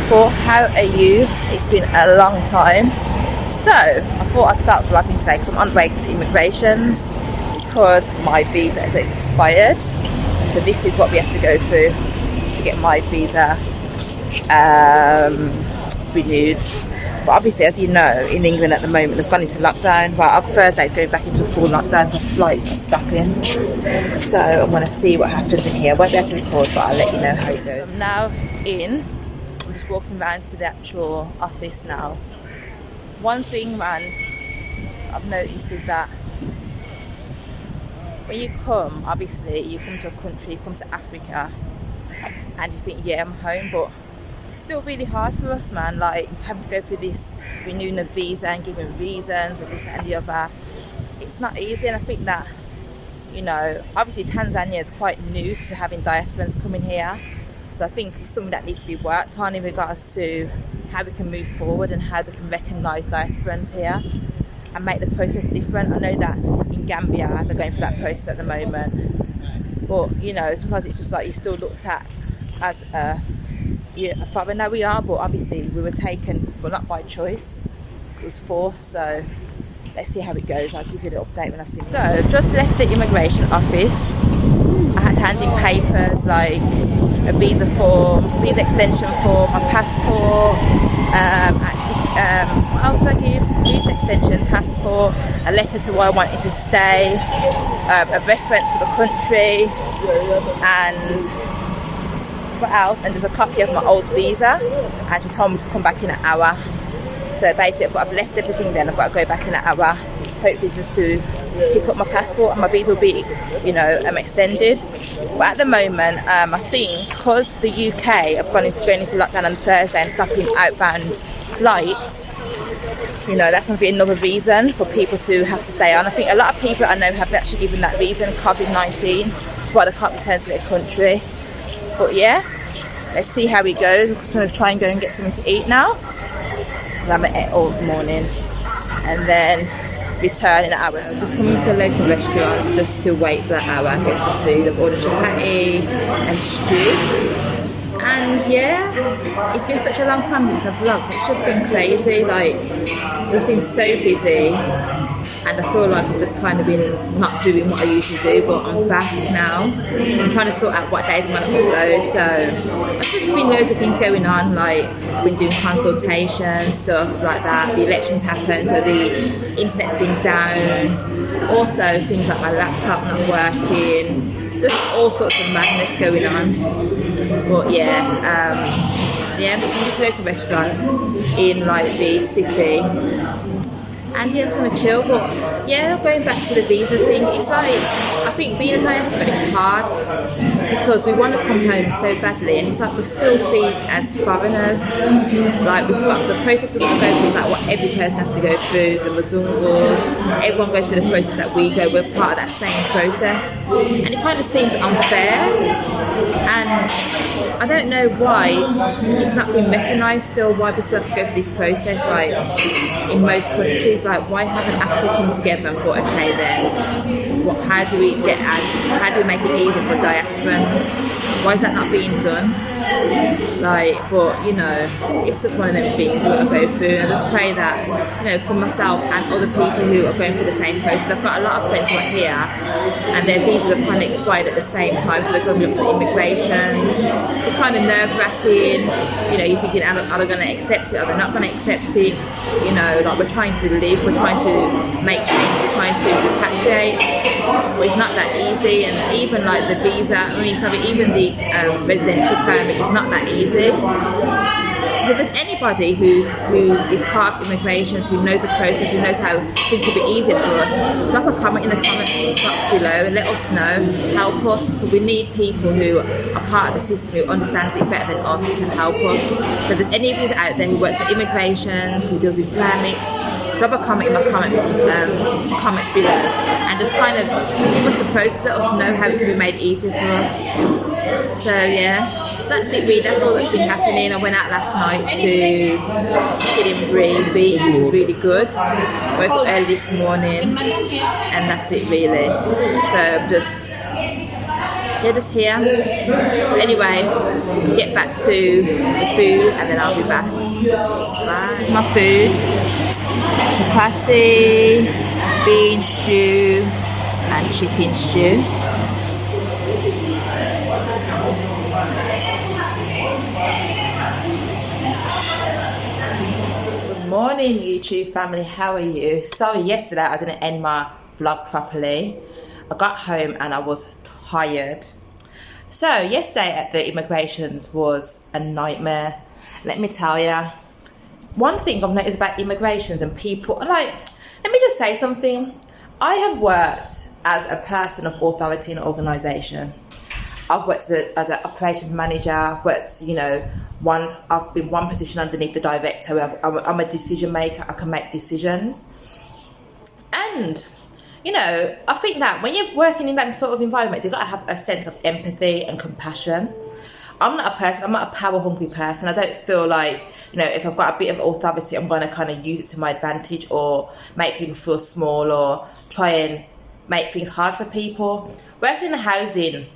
people, how are you? It's been a long time. So I thought I'd start vlogging today because I'm on the way to immigrations because my visa is expired. So this is what we have to go through to get my visa renewed. But obviously, as you know, in England at the moment they've gone into lockdown. Well, our Thursday's going back into a full lockdown, so flights are stopping. So I'm going to see what happens in here. I won't be able to record, but I'll let you know how it goes. I'm now in. I'm just walking around to the actual office now. One thing, man, I've noticed is that when you come, obviously, you come to a country, you come to Africa, and you think, yeah, I'm home, but it's still really hard for us, man. Like, having to go through this renewing a visa and giving reasons and this and the other. It's not easy, and I think that, you know, obviously Tanzania is quite new to having diasporans coming here. So I think it's something that needs to be worked on in regards to how we can move forward and how they can recognise diasporans here and make the process different. I know that in Gambia they're going through that process at the moment, but you know, sometimes it's just like you're still looked at as a foreigner. We are, but obviously we were taken, but not by choice, it was forced. So let's see how it goes. I'll give you the update when I finish. So just left the immigration office. I had to hand in papers like a visa form, visa extension form, my passport, what else did I give? Visa extension, passport, a letter to why I wanted to stay, a reference for the country, and what else? And there's a copy of my old visa, and she told me to come back in an hour. So basically I've left everything then, I've got to go back in an hour. Hopefully just to pick up my passport and my visa will be, you know, extended. But at the moment, I think because the UK have going into lockdown on Thursday and stopping outbound flights, you know, that's going to be another reason for people to have to stay on. I think a lot of people I know have actually given that reason, COVID-19, why they can't return to their country. But yeah, let's see how it goes. I'm going to try and go and get something to eat now. I haven't ate all morning, and then return in an hour. So I'm just coming to a local restaurant just to wait for that hour and get some food. I've ordered chapati and stew. And yeah, it's been such a long time since I've vlogged. It's just been crazy. Like, it's been so busy, and I feel like I've just kind of been not doing what I usually do, but I'm back now. I'm trying to sort out what days I'm going to upload. So there's just been loads of things going on, like been doing consultations, stuff like that. The elections happened, so the internet's been down. Also things like my laptop not working. Just all sorts of madness going on. But yeah, I'm in this local restaurant in like the city. And yeah, I'm trying to chill, but yeah, going back to the visa thing, it's like, I think being a diaspora is hard because we want to come home so badly, and it's like we're still seen as foreigners. Like, we've got the process we've got to go through is like what every person has to go through, the Mzungus, everyone goes through the process that we go, we're part of that same process, and it kind of seems unfair, and I don't know why it's not been recognised still, why we still have to go through this process, like in most countries. Like, why haven't Africa come together and thought, okay then, how do we make it easier for diasporans? Why is that not being done? Like, but you know, it's just one of them things we've got to go through, and I just pray that, you know, for myself and other people who are going through the same process. I've got a lot of friends who are here and their visas have kind of expired at the same time, so they're coming up to immigrations. It's kind of nerve-wracking, you know, you're thinking, are they going to accept it, are they not going to accept it? You know, like, we're trying to live, we're trying to make change, we're trying to repatriate, but it's not that easy. And even like the visa, even the residential permit is not that easy. If there's anybody who is part of immigrations, who knows the process, who knows how things could be easier for us, drop a comment in the comment box below and let us know, help us, because we need people who are part of the system, who understands it better than us, to help us. So if there's any of you out there who works for immigrations, who deals with permits, drop a comment in my comments below and just kind of give us the process, let us know how it can be made easier for us. So yeah, so that's it really, that's all that's been happening. I went out last night to Kidimbury Beach, which was really good. Woke up early this morning, and that's it really. So I'm just yeah, just here. But anyway, get back to the food and then I'll be back. Bye. This is my food. Chapati, bean stew and chicken stew. Good morning YouTube family, how are you? Sorry, yesterday I didn't end my vlog properly. I got home and I was tired. So yesterday at the immigrations was a nightmare. Let me tell you. One thing I've noticed about immigrations and people, like, let me just say something. I have worked as a person of authority in an organisation. I've worked as an operations manager. I've worked, you know, I've been one position underneath the director. I'm a decision maker. I can make decisions. And, you know, I think that when you're working in that sort of environment, you've got to have a sense of empathy and compassion. I'm not a power hungry person. I don't feel like, you know, if I've got a bit of authority, I'm going to kind of use it to my advantage or make people feel small or try and make things hard for people. Working in the housing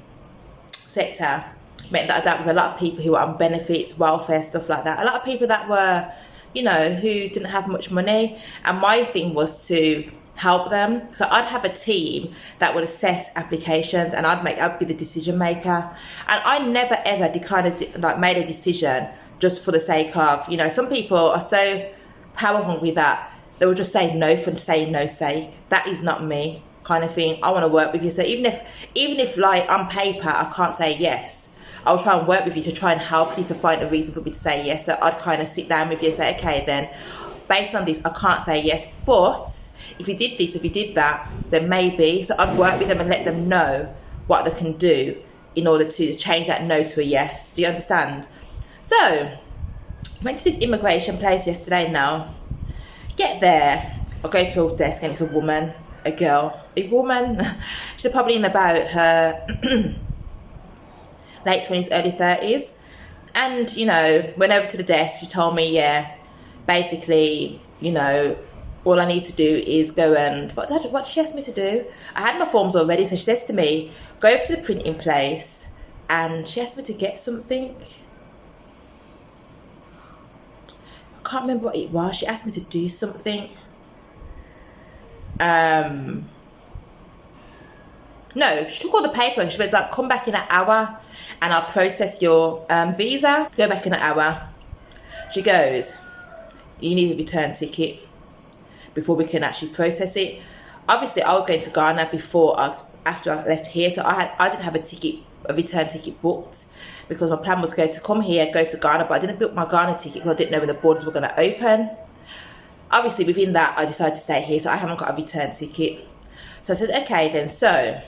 sector meant that I dealt with a lot of people who were on benefits, welfare, stuff like that. A lot of people that were, you know, who didn't have much money. And my thing was to help them. So I'd have a team that would assess applications and I'd be the decision maker. And I never ever made a decision just for the sake of, you know, some people are so power hungry that they will just say no for saying no's sake. That is not me, kind of thing. I want to work with you. So even if like on paper I can't say yes, I'll try and work with you to try and help you to find a reason for me to say yes. So I'd kind of sit down with you and say, okay, then based on this I can't say yes, but if you did this, if you did that, then maybe. So I'd work with them and let them know what they can do in order to change that no to a yes. Do you understand? So I went to this immigration place yesterday now. Get there, I go to a desk and it's a woman, a woman. She's probably in about her late 20s, early 30s. And, you know, went over to the desk, she told me, yeah, basically, you know, all I need to do is go and, what did she ask me to do? I had my forms already, so she says to me, go over to the printing place, and she asked me to get something. I can't remember what it was. She asked me to do something. No, she took all the paper. She was like, come back in an hour and I'll process your visa. Go back in an hour. She goes, you need a return ticket before we can actually process it. Obviously, I was going to Ghana after I left here, so I didn't have a return ticket booked because my plan was to come here, go to Ghana, but I didn't book my Ghana ticket because I didn't know when the borders were going to open. Obviously, within that, I decided to stay here, so I haven't got a return ticket. So I said, okay then, so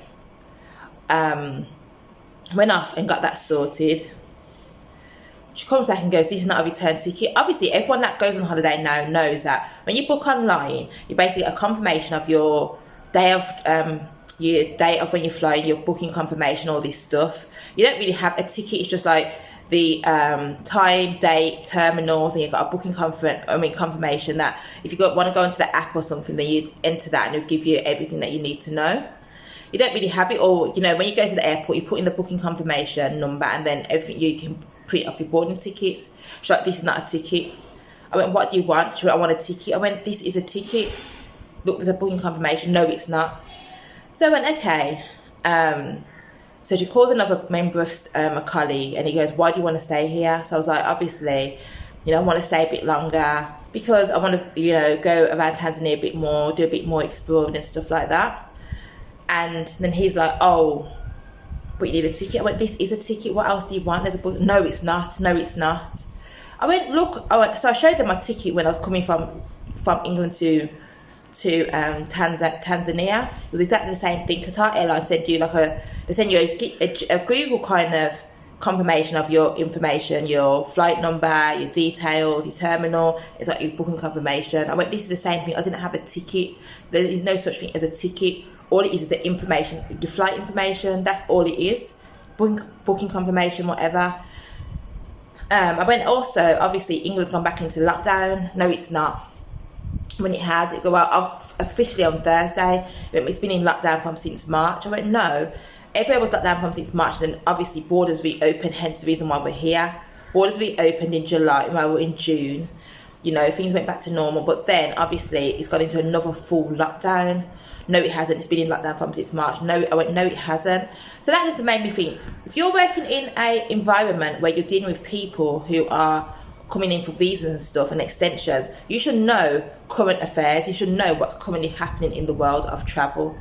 went off and got that sorted. She comes back and goes, this is not a return ticket. Obviously, everyone that goes on holiday now knows that when you book online, you basically get a confirmation of your day of when you're flying, your booking confirmation, all this stuff. You don't really have a ticket. It's just like the time, date, terminals, and you've got a booking confirmation that if you want to go into the app or something, then you enter that and it'll give you everything that you need to know. You don't really have it all. You know, when you go to the airport, you put in the booking confirmation number and then everything you can print off your boarding tickets. She's like, this is not a ticket. I went, what do you want? She went, I want a ticket. I went, this is a ticket. Look, there's a booking confirmation. No, it's not. So I went, okay. So she calls another member of a colleague and he goes, why do you want to stay here? So I was like, obviously, you know, I want to stay a bit longer because I want to, you know, go around Tanzania a bit more, do a bit more exploring and stuff like that. And then he's like, oh, but you need a ticket. I went, this is a ticket. What else do you want? There's a book. No, it's not. No, it's not. I went, look. So I showed them my ticket when I was coming from England to Tanzania. It was exactly the same thing. Qatar Airlines send you a Google kind of confirmation of your information, your flight number, your details, your terminal. It's like your booking confirmation. I went, this is the same thing. I didn't have a ticket. There is no such thing as a ticket. All it is the information, your flight information. That's all it is. Booking confirmation, whatever. I went also, obviously, England's gone back into lockdown. No, it's not. When it has, it go out officially on Thursday. It's been in lockdown since March. I went, no. everywhere was locked down from since March. Then obviously borders reopened, hence the reason why we're here. Borders reopened in July, well, we're in June. You know, things went back to normal, but then obviously it's gone into another full lockdown. No, it hasn't. It's been in lockdown from since March. No, it hasn't. So that just made me think, if you're working in a environment where you're dealing with people who are coming in for visas and stuff and extensions, you should know current affairs. You should know what's currently happening in the world of travel.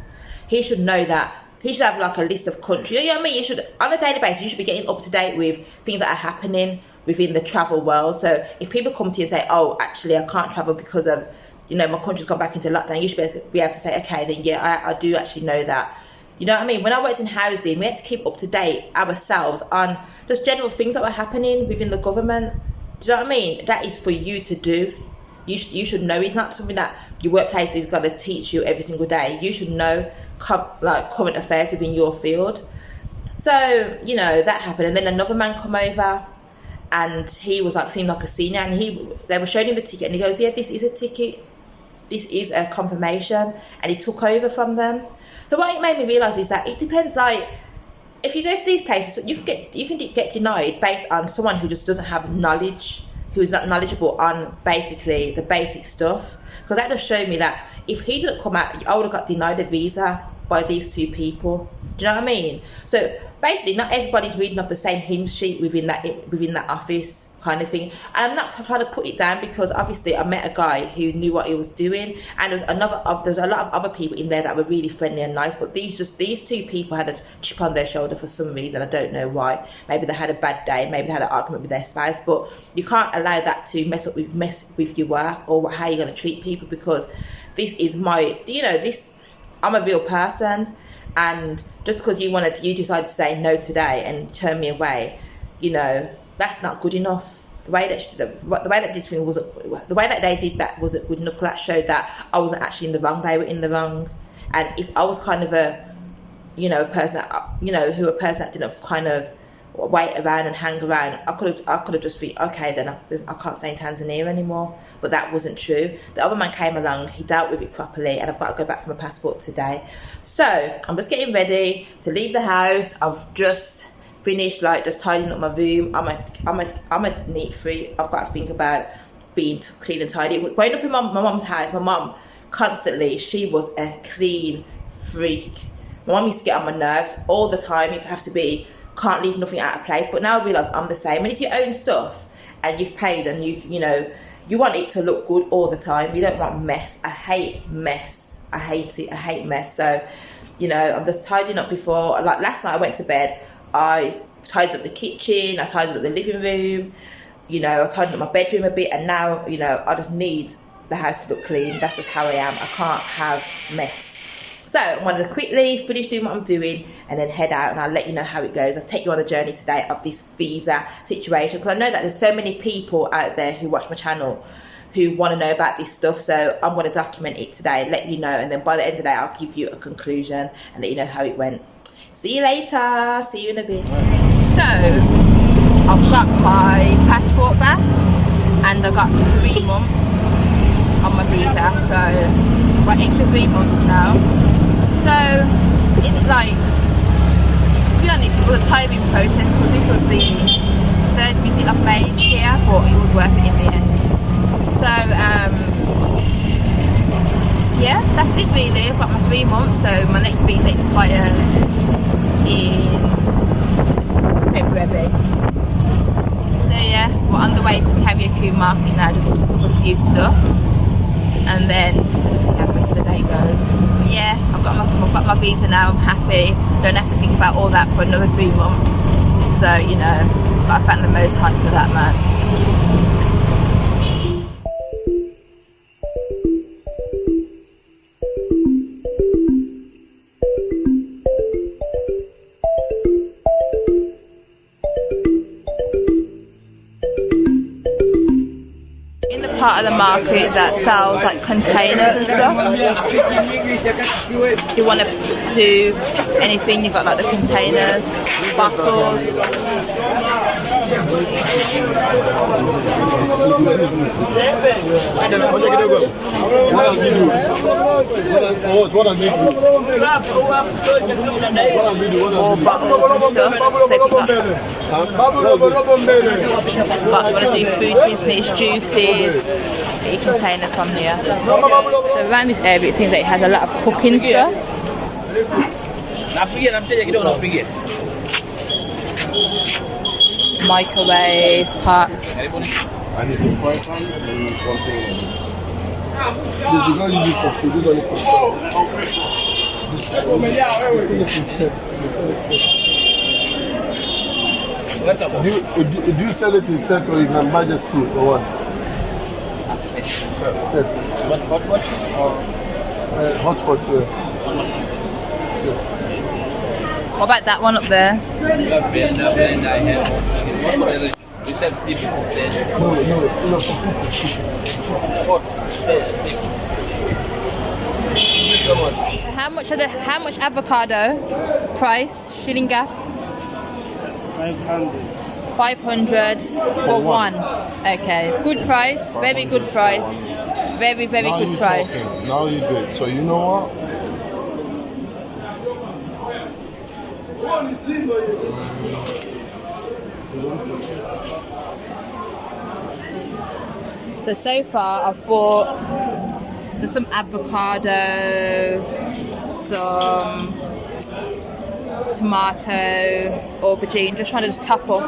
He should know that. He should have like a list of countries. You know what I mean? You should, on a daily basis, you should be getting up to date with things that are happening within the travel world. So if people come to you and say, oh, actually I can't travel because of, you know, my country's gone back into lockdown, you should be able to say, okay, then yeah, I do actually know that. You know what I mean? When I worked in housing, we had to keep up to date ourselves on just general things that were happening within the government. Do you know what I mean? That is for you to do. You should know. It's not something that your workplace is going to teach you every single day. You should know like current affairs within your field. So, you know, that happened. And then another man come over, and he was like, seemed like a senior, and they were showing him the ticket, and he goes, yeah, this is a ticket. This is a confirmation. And he took over from them. So what it made me realise is that it depends, like, if you go to these places, you can get denied based on someone who just doesn't have knowledge, who's not knowledgeable on basically the basic stuff. Because that just showed me that if he didn't come out, I would have got denied a visa by these two people. Do you know what I mean? So basically, not everybody's reading off the same hymn sheet within that office kind of thing. And I'm not trying to put it down, because obviously I met a guy who knew what he was doing, and there's a lot of other people in there that were really friendly and nice. But these two people had a chip on their shoulder for some reason. I don't know why. Maybe they had a bad day. Maybe they had an argument with their spouse. But you can't allow that to mess with your work or how you're going to treat people, because this is I'm a real person. And just because you decide to say no today and turn me away, you know, that's not good enough. The way that they did that wasn't good enough, because that showed that I wasn't actually in the wrong. They were in the wrong. And if I was kind of a person that didn't kind of wait around and hang around, I could have just been, okay, then I can't stay in Tanzania anymore. But that wasn't true. The other man came along, he dealt with it properly, and I've got to go back for my passport today. So I'm just getting ready to leave the house. I've just finished just tidying up my room. I'm a neat freak. I've got to think about being clean and tidy. Growing up in my mum's house, my mum constantly, she was a clean freak. My mum used to get on my nerves all the time. You have to be, can't leave nothing out of place. But now I realise I'm the same. When it's your own stuff and you've paid and you want it to look good all the time. You don't want mess. I hate mess. I hate it. I hate mess. So, I'm just tidying up before. Like last night I went to bed. I tidied up the kitchen. I tidied up the living room. I tidied up my bedroom a bit. And now, I just need the house to look clean. That's just how I am. I can't have mess. So I'm going to quickly finish doing what I'm doing and then head out, and I'll let you know how it goes. I'll take you on a journey today of this visa situation, because I know that there's so many people out there who watch my channel who want to know about this stuff. So I'm going to document it today, let you know, and then by the end of the day I'll give you a conclusion and let you know how it went. See you later. See you in a bit. So I've got my passport back and I got 3 months on my visa, so I've got extra 3 months now. So, to be honest, it was a tiring process, because this was the 3rd visit I've made here, but it was worth it in the end. So, yeah, that's it really. I've got my 3 months, so my next visa expires in February. So yeah, we're on the way to Kariakoo Market now, just to pick up a few stuff. And then we'll see how the rest of the day goes. But yeah, I've got my visa now. I'm happy. Don't have to think about all that for another 3 months. So but I thank the Most High for that, man. Part of the market that sells like containers and stuff. If you want to do anything, you've got like the containers, bottles. What does it do? More bottles and stuff. So if you got but you want to do food business, juices, get your containers from here. So around this area it seems like it has a lot of cooking stuff. Microwave, pots. I need to fry pan and container. This is only this for food, this is only for food. Do you sell it in set or you can buy just two or what? Set. What hot pot? Hot pot, yeah. What about that one up there? Blender, I have. What model is you said PVC set. No. What set PVC? How much avocado price? Shilling gap? 500 for one. Okay, good price, very good price. Very Now good you're price. talking. Now you do it. So you know what? So far I've bought some avocado, some tomato, aubergine, just trying to top up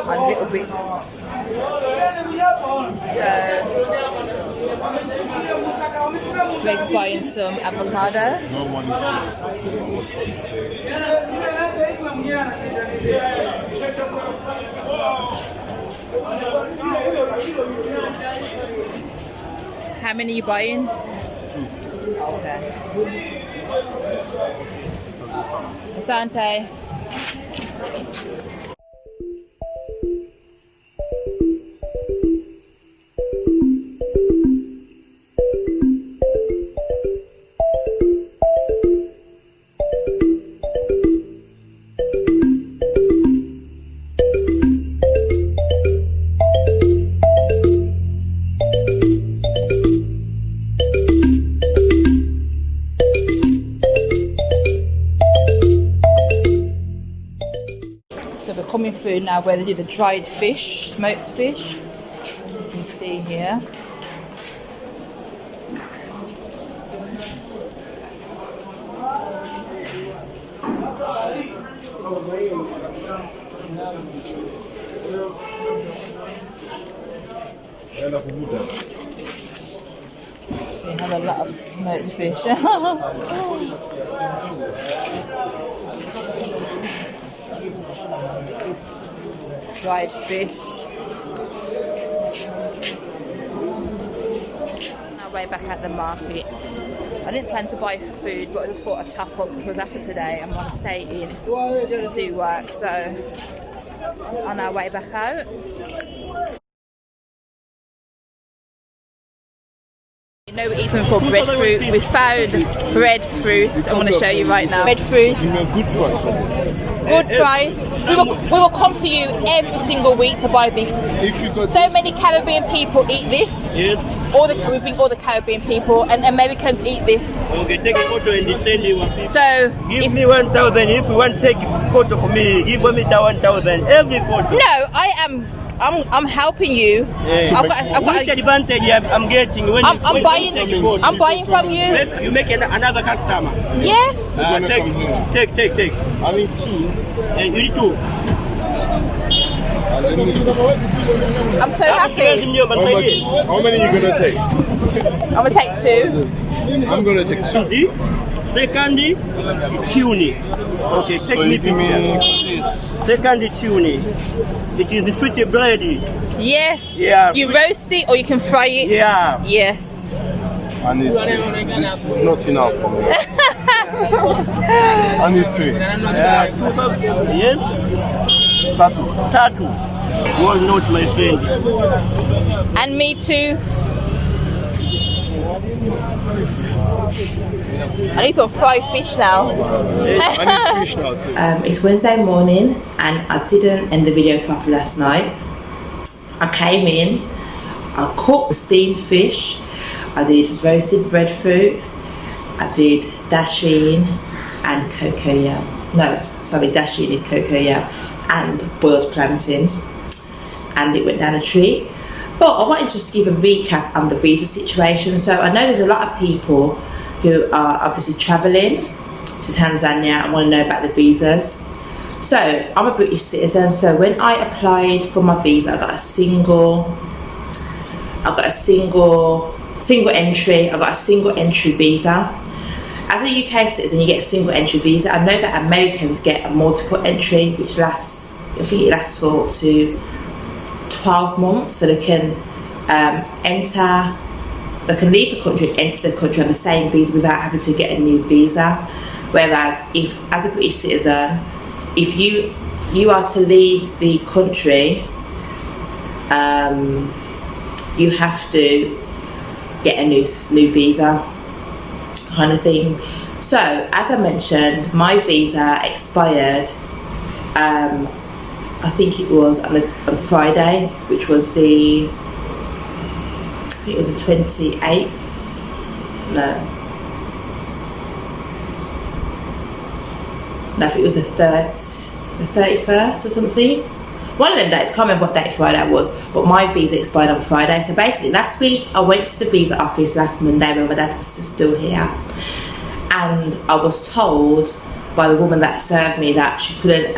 on little bits. So Greg's buying some avocado. No money. How many are you buying? 2. Okay. Asante. Coming through now where they do the dried fish, smoked fish, as you can see here. So you have a lot of smoked fish. Dried fish. On our way back at the market. I didn't plan to buy food, but I just thought I'd top up because after today I'm going to stay in to do work. So on our way back out. You know, we're eating called breadfruit. We found breadfruit. I'm going to show you right now. Breadfruit. Good price. We will come to you every single week to buy this. So many Caribbean people eat this. Yes. We bring all the Caribbean people, and Americans eat this. Okay, take a photo and send you one. So Give me 1,000. If you want to take a photo for me, give me that 1,000. Every photo. no, I'm helping you. Yeah. I've got Which advantage I'm getting when I'm when buying. you take a photo? I'm buying from you. You make another customer. Yes. Gonna come here. Take. I need 2. And you need to. And let me see. I'm so happy. How many you gonna take? I'm gonna take 2. I'm gonna take 2. Second, tuni. Okay, So take you me give me picture. this. Second, tuni. It is the sweet bread. Yes. Yeah. You roast it or you can fry it. Yeah. Yes. I need 3. This is not enough for me. I need 3. Yes. Tattoo. Was not my friend. And me too. I need some fried fish now. I need fish now too. It's Wednesday morning and I didn't end the video properly last night. I came in, I cooked steamed fish, I did roasted breadfruit, I did dasheen and cocoyam. No, sorry, dasheen is cocoyam, and boiled plantain, and it went down a treat. But I wanted just to give a recap on the visa situation. So I know there's a lot of people who are obviously travelling to Tanzania and want to know about the visas. So I'm a British citizen, so when I applied for my visa, I got a single entry visa. As a UK citizen, you get a single entry visa. I know that Americans get a multiple entry, which lasts, I think it lasts for up to 12 months, so they can leave the country and enter the country on the same visa without having to get a new visa. Whereas if, as a British citizen, if you are to leave the country, you have to get a new visa kind of thing. So as I mentioned, my visa expired I think it was on Friday, which was the 28th. No, I think it was the 31st or something. One of them days, I can't remember what date Friday was, but my visa expired on Friday. So basically last week I went to the visa office last Monday when my dad was still here, and I was told by the woman that served me that she couldn't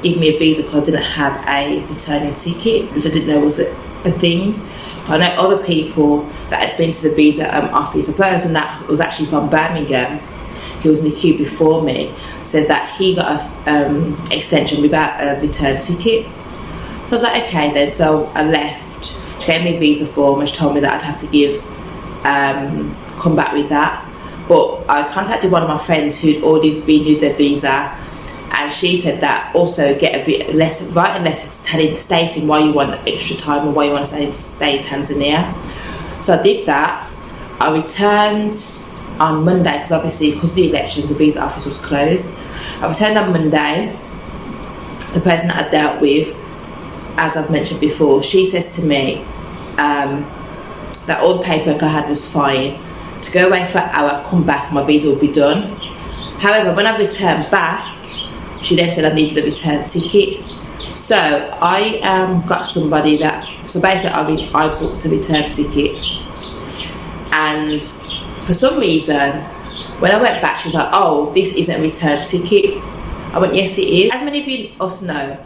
give me a visa because I didn't have a returning ticket, which I didn't know was a thing. I know other people that had been to the visa office. A person that was actually from Birmingham, he was in the queue before me, said that he got an extension without a return ticket. So I was like, okay then. So I left. She gave me a visa form and she told me that I'd have to come back with that. But I contacted one of my friends who'd already renewed their visa, and she said that also write a letter stating why you want extra time or why you want to stay in Tanzania. So I did that. I returned on Monday because obviously because of the elections the visa office was closed. I returned on Monday. The person that I dealt with, as I've mentioned before, she says to me that all the paperwork I had was fine. To go away for an hour, come back, my visa will be done. However, when I returned back, she then said I needed a return ticket. So I got somebody so basically I booked a return ticket, and for some reason when I went back she was like, oh, this isn't a return ticket. I went, yes it is. As many of us know,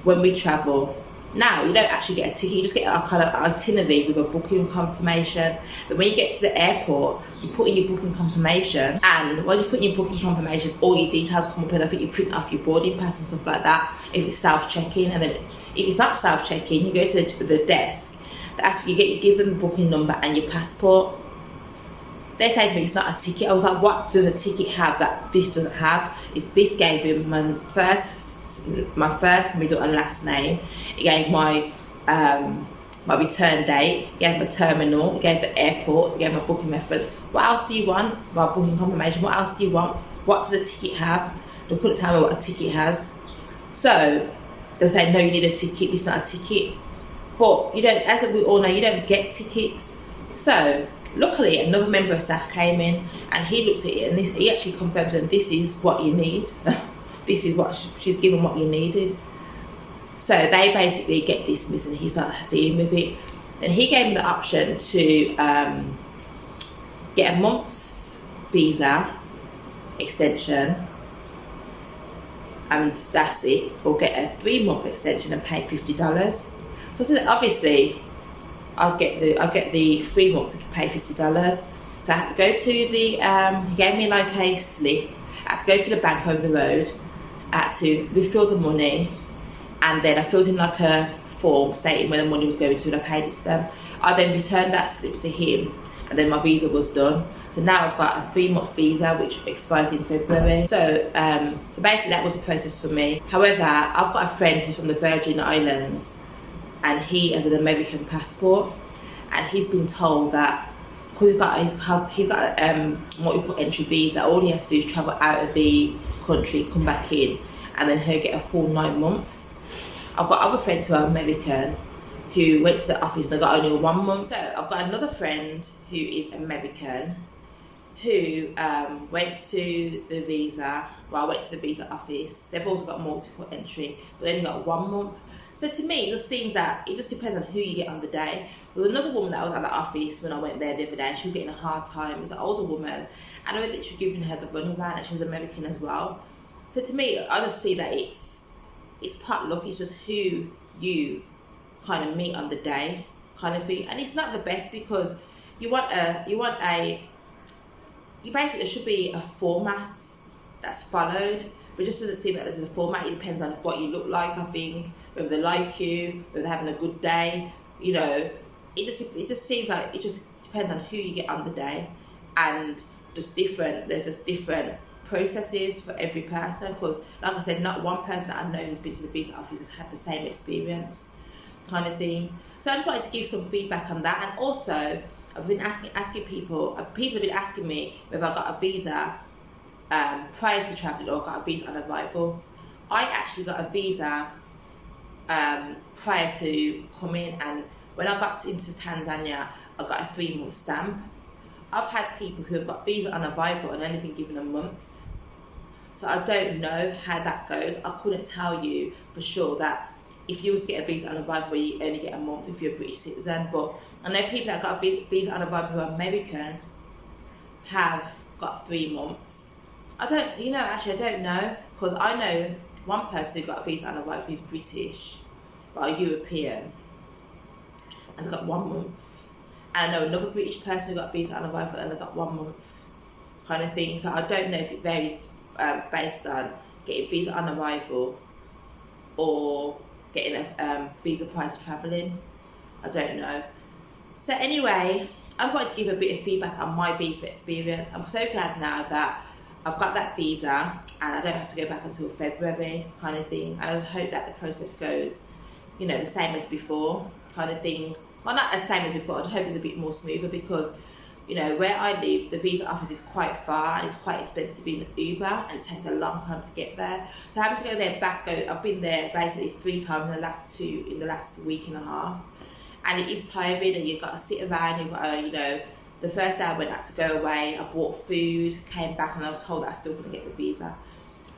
when we travel now, you don't actually get a ticket, you just get a kind of itinerary with a booking confirmation. But when you get to the airport, you put in your booking confirmation, and while you put in your booking confirmation, all your details come up, and I think you print off your boarding pass and stuff like that if it's self-check-in. And then if it's not self-check-in, you go to the desk, you give them the booking number and your passport. They say to me it's not a ticket. I was like, what does a ticket have that this doesn't have? This gave him my first, middle and last name. It gave my return date. It gave my terminal. It gave the airport. It gave my booking reference. What else do you want? My booking confirmation. What else do you want? What does a ticket have? They couldn't tell me what a ticket has. So they'll say, no, you need a ticket. This is not a ticket. But you don't, as we all know, you don't get tickets. So luckily, another member of staff came in and he looked at it and he actually confirmed to them, this is what you need. This is what she's given what you needed. So they basically get dismissed and he started dealing with it. And he gave me the option to get a month's visa extension, and that's it, or get a 3-month extension and pay $50. So I said, obviously, I'll get the 3 months to pay $50. So I had to go to the, he gave me like a slip. I had to go to the bank over the road. I had to withdraw the money, and then I filled in like a form stating where the money was going to, and I paid it to them. I then returned that slip to him, and then my visa was done. So now I've got a 3-month visa which expires in February. So so basically that was the process for me. However, I've got a friend who's from the Virgin Islands, and he has an American passport, and he's been told that because he's got a multiple entry visa. All he has to do is travel out of the country, come back in, and then he'll get a full 9 months. I've got other friends who are American who went to the office and they got only 1 month. So I've got another friend who is American who went to the visa office. They've also got multiple entry, but they only got 1 month. So to me, it just seems that it just depends on who you get on the day. There was another woman that was at the office when I went there the other day, and she was getting a hard time. It was an older woman, and I read that she was giving her the runaround, and she was American as well. So to me, I just see that it's part luck. It's just who you kind of meet on the day, kind of thing. And it's not the best because you basically, there should be a format that's followed, but it just doesn't seem like there's a format. It depends on what you look like, I think, whether they like you, whether they're having a good day, you know. It just seems like it just depends on who you get on the day, and there's just different processes for every person, because like I said, not one person that I know who's been to the visa office has had the same experience, kind of thing. So I just wanted to give some feedback on that. And also I've been asking people have been asking me whether I got a visa prior to travelling or got a visa on arrival. I actually got a visa prior to coming, and when I got into Tanzania I got a 3-month stamp. I've had people who have got visa on arrival and only been given a month. So I don't know how that goes. I couldn't tell you for sure that if you was to get a visa on arrival, you only get a month if you're a British citizen. But I know people that got a visa on arrival who are American have got 3 months. I don't know, because I know one person who got a visa on arrival who's British but a European, and they got 1 month. And I know another British person who got a visa on arrival and they got 1 month, kind of thing. So I don't know if it varies based on getting visa on arrival or getting a visa prior to travelling. I don't know. So anyway, I wanted to give a bit of feedback on my visa experience. I'm so glad now that I've got that visa and I don't have to go back until February, kind of thing. And I just hope that the process goes, you know, the same as before, kind of thing. Well, not the same as before, I just hope it's a bit more smoother, because, you know, where I live, the visa office is quite far and it's quite expensive in Uber, and it takes a long time to get there. So having to go there I've been there basically 3 times in the last week and a half. And it is tiring, and you've got to sit around, you've got to, you know, the first day I went out to go away, I bought food, came back, and I was told that I still couldn't get the visa.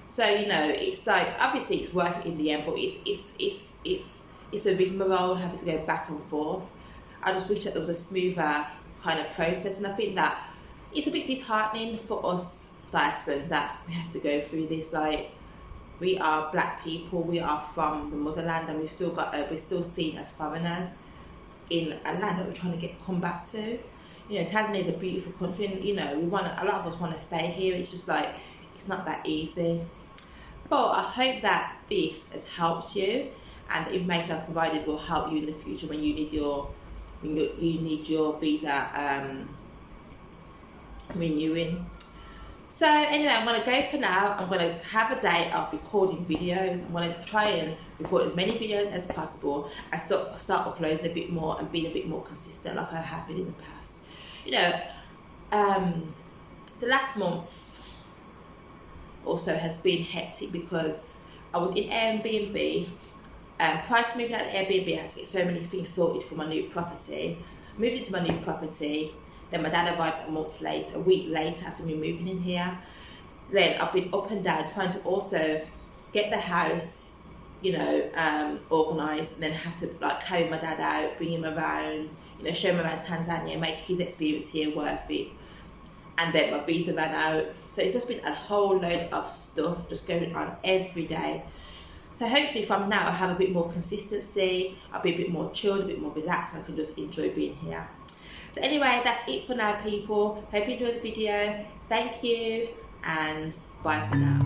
So, you know, it's like, obviously it's worth it in the end, but it's a rigmarole having to go back and forth. I just wish that there was a smoother kind of process, and I think that it's a bit disheartening for us diasporans that we have to go through this. Like, we are black people, we are from the motherland, and we're still seen as foreigners in a land that we're trying to come back to. You know, Tanzania is a beautiful country, and, you know, a lot of us want to stay here. It's just like, it's not that easy. But I hope that this has helped you, and the information I've provided will help you in the future when you need your visa renewing. So anyway, I'm going to go for now. I'm going to have a day of recording videos. I'm going to try and record as many videos as possible and start uploading a bit more and being a bit more consistent like I have been in the past. You know, the last month also has been hectic because I was in Airbnb. Prior to moving out of Airbnb, I had to get so many things sorted for my new property. Moved into my new property. Then my dad arrived a week later after me moving in here. Then I've been up and down trying to also get the house, you know, organised, and then have to like carry my dad out, bring him around, you know, show him around Tanzania, make his experience here worth it. And then my visa ran out. So it's just been a whole load of stuff just going on every day. So hopefully from now I'll have a bit more consistency, I'll be a bit more chilled, a bit more relaxed, I can just enjoy being here. So anyway, that's it for now, people. Hope you enjoyed the video. Thank you, and bye for now.